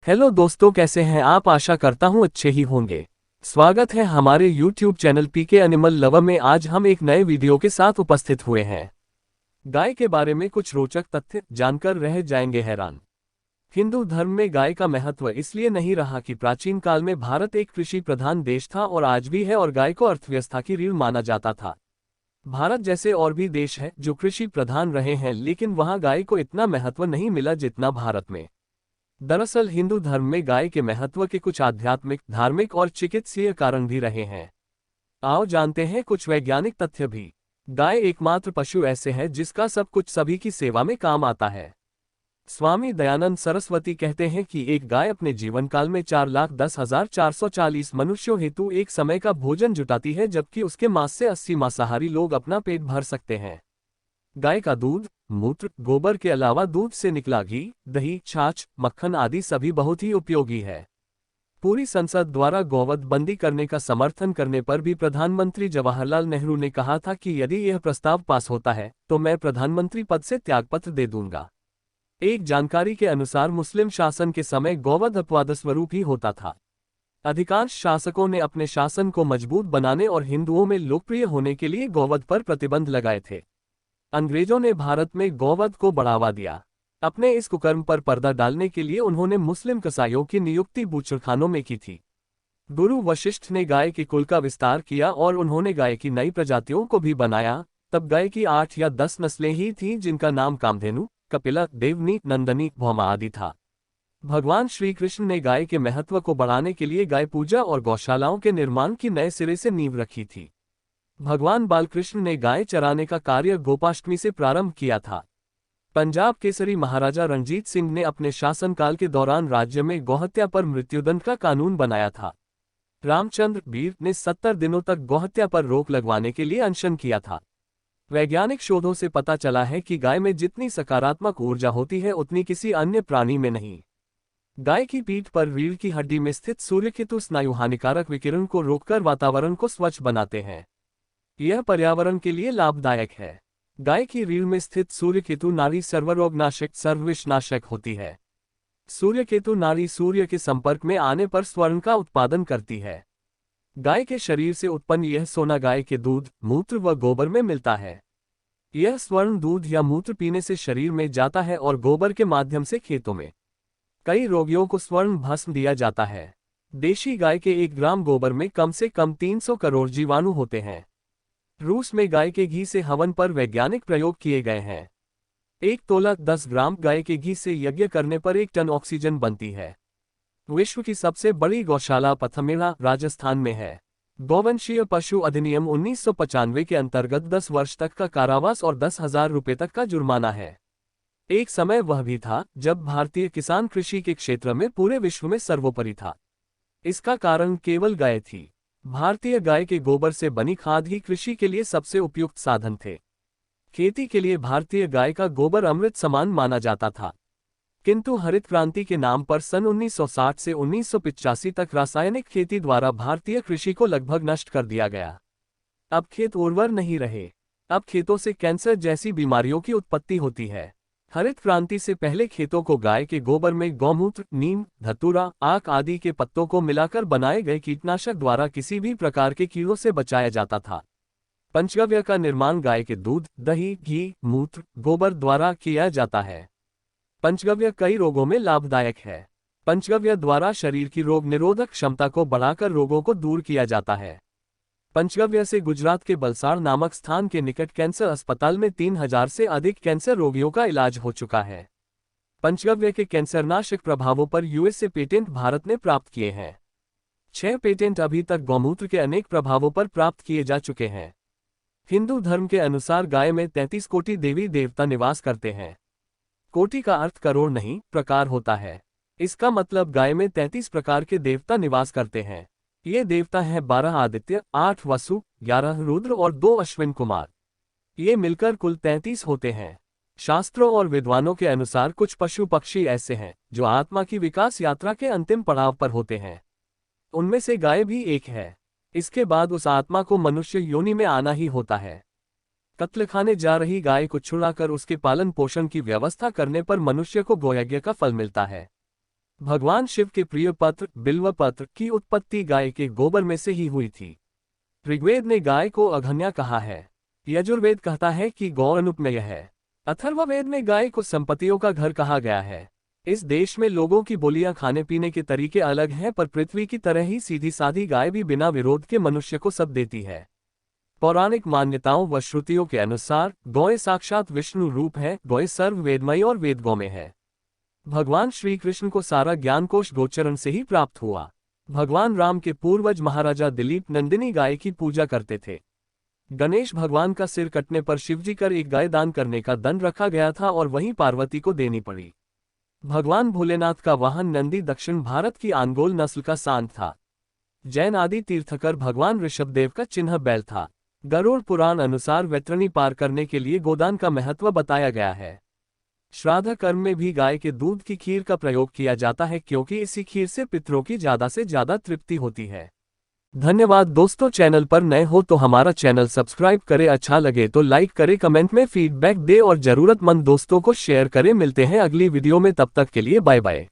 Hello दोस्तों, कैसे हैं आप? आशा करता हूं अच्छे ही होंगे। स्वागत है हमारे YouTube channel PK animal lover में। आज हम एक नए वीडियो के साथ उपस्थित हुए हैं। गाय के बारे में कुछ रोचक तथ्य जानकर रह जाएंगे हैरान। हिंदू धर्म में गाय का महत्व इसलिए नहीं रहा कि प्राचीन काल में भारत एक कृषि प्रधान देश था और आज भी है, और गाय को अर्थव्यवस्था की रीढ़ माना जाता था। भारत जैसे और भी देश हैं जो कृषि प्रधान रहे हैं, लेकिन वहां गाय को इतना महत्व नहीं मिला जितना भारत में। दरअसल हिंदू धर्म में गाय के महत्व के कुछ आध्यात्मिक, धार्मिक और चिकित्सीय कारण भी रहे हैं। आओ जानते हैं कुछ वैज्ञानिक तथ्य भी। गाय एकमात्र पशु ऐसे है जिसका सब कुछ सभी की सेवा में काम आता है। स्वामी दयानंद सरस्वती कहते हैं कि एक गाय अपने जीवन काल में 4,10,440 मनुष्यों हेतु एक समय का भोजन जुटाती है, जबकि उसके मांस से 80 मांसाहारी लोग अपना पेट भर सकते हैं। गाय का दूध, मूत्र, गोबर के अलावा दूध से निकला घी, दही, छाछ, मक्खन आदि सभी बहुत ही उपयोगी है। पूरी संसद द्वारा गौवध बंदी करने का समर्थन करने पर भी प्रधानमंत्री जवाहरलाल नेहरू ने कहा था कि यदि यह प्रस्ताव पास होता है तो मैं प्रधानमंत्री पद से त्यागपत्र दे दूंगा। एक जानकारी के अनुसार मुस्लिम शासन के समय गौवध अपवाद स्वरूप ही होता था। अधिकांश शासकों ने अपने शासन को मजबूत बनाने और हिंदुओं में लोकप्रिय होने के लिए गौवध पर प्रतिबंध लगाए थे। अंग्रेजों ने भारत में गौवध को बढ़ावा दिया। अपने इस कुकर्म पर पर्दा डालने के लिए उन्होंने मुस्लिम कसाईयों की नियुक्ति बूचड़खानों में की थी। गुरु वशिष्ठ ने गाय के कुल का विस्तार किया और उन्होंने गाय की नई प्रजातियों को भी बनाया। तब गाय की 8 या 10 नस्लें ही थीं, जिनका नाम कामधेनु, कपिला, देवनी, नंदनी, भौमा आदि था। भगवान श्री कृष्ण ने गाय के महत्व को बढ़ाने के लिए गाय पूजा और गौशालाओं के निर्माण की नए सिरे से नींव रखी थी। भगवान बालकृष्ण ने गाय चराने का कार्य गोपाष्टमी से प्रारंभ किया था। पंजाब केसरी महाराजा रणजीत सिंह ने अपने शासनकाल के दौरान राज्य में गौहत्या पर मृत्युदंड का कानून बनाया था। रामचंद्र वीर ने 70 दिनों तक गौहत्या पर रोक लगवाने के लिए अनशन किया था। वैज्ञानिक शोधों से पता चला है कि गाय में जितनी सकारात्मक ऊर्जा होती है उतनी किसी अन्य प्राणी में नहीं। गाय की पीठ पर रीढ़ की हड्डी में स्थित सूर्यकेतु स्नायु हानिकारक विकिरण को रोककर वातावरण को स्वच्छ बनाते हैं। यह पर्यावरण के लिए लाभदायक है। गाय की रीढ़ में स्थित सूर्यकेतु नाड़ी सर्वरोगनाशक, सर्वविषनाशक होती है। सूर्यकेतु नाड़ी सूर्य के संपर्क में आने पर स्वर्ण का उत्पादन करती है। गाय के शरीर से उत्पन्न यह सोना गाय के दूध, मूत्र व गोबर में मिलता है। यह स्वर्ण दूध या मूत्र पीने से शरीर में जाता है और गोबर के माध्यम से खेतों में। कई रोगियों को स्वर्ण भस्म दिया जाता है। देशी गाय के 1 ग्राम गोबर में कम से कम 300 करोड़ जीवाणु होते हैं। रूस में गाय के घी से हवन पर वैज्ञानिक प्रयोग किए गए हैं। 1 तोला 10 ग्राम गाय के घी से यज्ञ करने पर 1 टन ऑक्सीजन बनती है। विश्व की सबसे बड़ी गौशाला पथमेड़ा, राजस्थान में है। गौवंशीय पशु अधिनियम 1995 के अंतर्गत 10 वर्ष तक का कारावास और 10,000 रुपये तक का जुर्माना है। एक समय वह भी था जब भारतीय किसान कृषि के क्षेत्र में पूरे विश्व में सर्वोपरि था। इसका कारण केवल गाय थी। भारतीय गाय के गोबर से बनी खाद ही कृषि के लिए सबसे उपयुक्त साधन थे। खेती के लिए भारतीय गाय का गोबर अमृत समान माना जाता था। किंतु हरित क्रांति के नाम पर सन 1960 से 1985 तक रासायनिक खेती द्वारा भारतीय कृषि को लगभग नष्ट कर दिया गया। अब खेत उर्वर नहीं रहे। अब खेतों से कैंसर जैसी बीमारियों की उत्पत्ति होती है। हरित क्रांति से पहले खेतों को गाय के गोबर में गौमूत्र, नीम, धतूरा, आक आदि के पत्तों को मिलाकर बनाए गए कीटनाशक द्वारा किसी भी प्रकार के कीड़ों से बचाया जाता था। पंचगव्य का निर्माण गाय के दूध, दही, घी, मूत्र, गोबर द्वारा किया जाता है। पंचगव्य कई रोगों में लाभदायक है। पंचगव्य द्वारा शरीर की रोग निरोधक क्षमता को बढ़ाकर रोगों को दूर किया जाता है। पंचगव्य से गुजरात के बलसाड़ नामक स्थान के निकट कैंसर अस्पताल में 3000 से अधिक कैंसर रोगियों का इलाज हो चुका है। पंचगव्य के कैंसरनाशक प्रभावों पर यूएस से पेटेंट भारत ने प्राप्त किए हैं। 6 पेटेंट अभी तक गौमूत्र के अनेक प्रभावों पर प्राप्त किए जा चुके हैं। हिंदू धर्म के अनुसार गाय में 33 कोटि देवी देवता निवास करते हैं। कोटि का अर्थ करोड़ नहीं, प्रकार होता है। इसका मतलब गाय में 33 प्रकार के देवता निवास करते हैं। ये देवता हैं 12 आदित्य, 8 वसु, 11 रुद्र और 2 अश्विन कुमार। ये मिलकर कुल 33 होते हैं। शास्त्रों और विद्वानों के अनुसार कुछ पशु पक्षी ऐसे हैं जो आत्मा की विकास यात्रा के अंतिम पड़ाव पर होते हैं। उनमें से गाय भी एक है। इसके बाद उस आत्मा को मनुष्य योनि में आना ही होता है। कत्ल खाने जा रही गाय को छुड़ाकर उसके पालन पोषण की व्यवस्था करने पर मनुष्य को गोयज्ञ का फल मिलता है। भगवान शिव के प्रिय पत्र बिल्व पत्र की उत्पत्ति गाय के गोबर में से ही हुई थी। ऋग्वेद ने गाय को अघन्या कहा है। यजुर्वेद कहता है कि गौ अनुपमेय है। अथर्ववेद में गाय को संपत्तियों का घर कहा गया है। इस देश में लोगों की बोलियां खाने पीने के तरीके अलग हैं, पर पृथ्वी की तरह ही सीधी सादी गाय भी बिना विरोध के मनुष्य को सब देती है। पौराणिक मान्यताओं व श्रुतियों के अनुसार गौ साक्षात विष्णु रूप है। गौ सर्व वेदमयी और वेदगौ में है। भगवान श्री कृष्ण को सारा ज्ञानकोश गोचरण से ही प्राप्त हुआ। भगवान राम के पूर्वज महाराजा दिलीप नंदिनी गाय की पूजा करते थे। गणेश भगवान का सिर कटने पर शिवजी कर एक गाय दान करने का दंड रखा गया था और वहीं पार्वती को देनी पड़ी। भगवान भोलेनाथ का वाहन नंदी दक्षिण भारत की आंगोल नस्ल का सांड था। जैन आदि तीर्थकर भगवान ऋषभदेव का चिन्ह बैल था। गरुड़ पुराण अनुसार वैतरणी पार करने के लिए गोदान का महत्व बताया गया है। श्राद्ध कर्म में भी गाय के दूध की खीर का प्रयोग किया जाता है, क्योंकि इसी खीर से पितरों की ज्यादा से ज्यादा तृप्ति होती है। धन्यवाद दोस्तों, चैनल पर नए हो तो हमारा चैनल सब्सक्राइब करें, अच्छा लगे तो लाइक करें, कमेंट में फीडबैक दे और जरूरतमंद दोस्तों को शेयर करें। मिलते हैं अगली वीडियो में, तब तक के लिए बाय बाय।